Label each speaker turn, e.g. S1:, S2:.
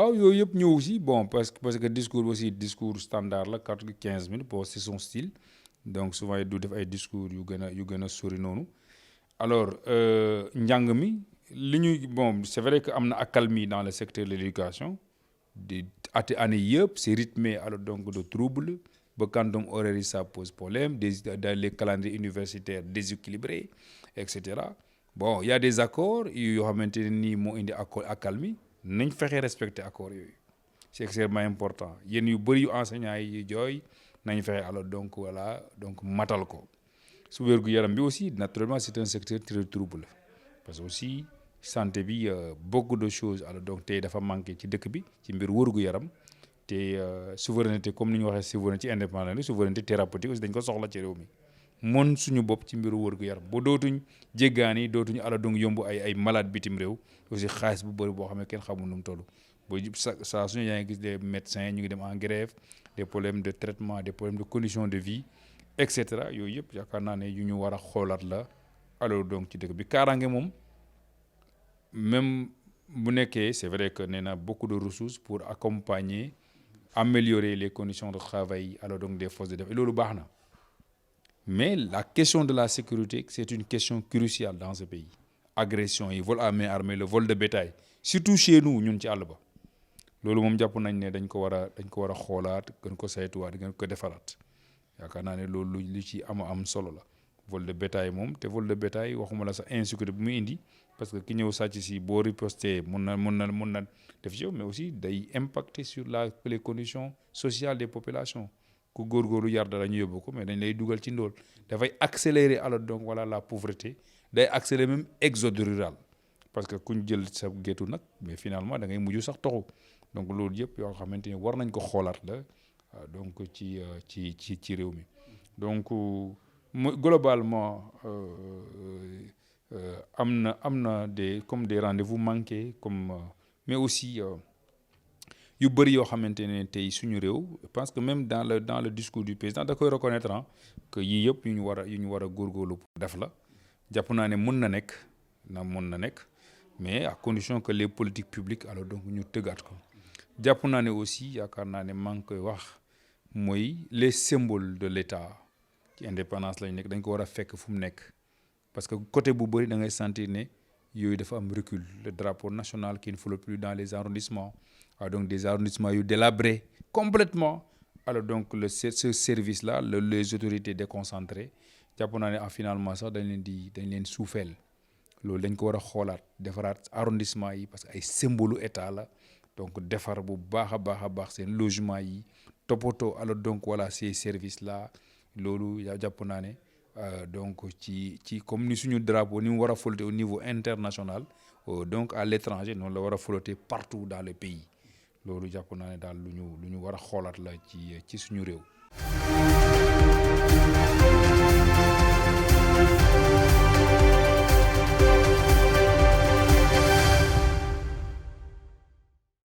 S1: waaw yooyu yëpp ñëw aussi bon parce que discours aussi discours standard la 15 minutes bon c'est son style donc souvent du def ay discours yu gën a sori noonu alors njàng mi li ñuy bon c'est vrai que am na accalmie dans le secteur de l'éducation di année yëpp c'est rythmé alors donc de troubles ba quantum horaire yi ça pose problème dans les calendriers universitaires déséquilibrés et cetera bon il y a des accords yoo xamante ne nii moo indi accalmie nañ fexe respecter accords yooyu c'est extrêmement important yéen yu bëri yu enseignants yi jooy nañ fexe alors donc voilà donc matal ko su wér-gu-yaram bi aussi naturellement c'est un secteur très trouble parce que aussi santé bi beaucoup de choses alors donc tey dafa manqué ci dëkk bi ci mbir wér-gu-yaram te souveraineté comme ni ñu waxee souveraineté indépendante souveraineté thérapeutique aussi dañ ko soxla ci réew mi mën suñu bopp ci mbiru wér-gu-yaram ba dootuñ jéggaani dootuñu ala donc yomb ay malade bitim réew aussi xaalis bu bëri boo xam ne kenn xamul nu mu toll ba saa suñu yaa ngi gis des médecins ñu ngi dem en grève des problèmes de traitement des problèmes de conditions de vie et cetera yooyu yëpp yaakaar naa ne yu ñu war a xoolaat la alors donc ci dëkk bi kaaraange moom même bu nekkee c'est vrai que nee na beaucoup de ressources pour accompagner améliorer les conditions de travail alors donc des forces de défense loolu baax na mais la question de la sécurité c'est une question cruciale dans ce pays agression yi vol à main armée le vol de bétail surtout chez nous ñun ci àll ba loolu moom jàpp nañ ne dañ ko war a xoolaat gën ko saytuwaat gën ko defaraat yaakaar naa ne loolu lu ci am solo la vol de bétail moom te vol de bétail waxuma la sax insécurité bu muy indi parce que ki ñëw sàcc si boo riposté mun na def ci yow mais aussi day impacter sur les conditions sociales des populations ku góorgóorlu yar dara ñu yóbbu ko mais dañ lay dugal ci ndóol dafay accélérer alors donc voilà la pauvreté day accélérer même exode rural parce que kuñ jël sa géttu nag mais finalement da ngay mujj sax toxu donc loolu yëpp yoo xamante ni war nañ ko xoolaat la donc ci réew mi donc globalement am na des comme des rendez-vous manqués comme mais aussi yu bëri yoo xamante ne tey suñu réew je pense que même dans le discours du président da koy reconnaître que yii yëpp yu ñu war a góorgóorlu pour def la jàpp naa ne mën na nekk mais à condition que les politiques publiques alors donc ñu tëggaat ko jàpp naa ne aussi yaakaar naa ne maa ngi koy wax mooy les symboles de l'État ci indépendance lañ nekk dañ ko war a fekk fu mu nekk parce que côté bu bëri da ngay sentir ne yooyu dafa am recul le drapeau national qui ne flotte plus dans les arrondissements donc des arrondissements yu délabrés complètement alors donc ce service là les autorités déconcentrées jàpp naa ne finalement sax dañ leen suufeel loolu dañ ko war a xoolaat defaraat arrondissement yi parce que ay symbole état la donc defar bu baax a baax seen logement yi toppatoo alors donc voilà ces services là loolu jàpp naa ne donc ci comme ni suñu drapeau ni mu war a flotter au niveau international donc à l'étranger noonu la war a flotter partout dans le pays loolu jàpp naa ne daal lu ñu war a xoolaat la ci suñu réew.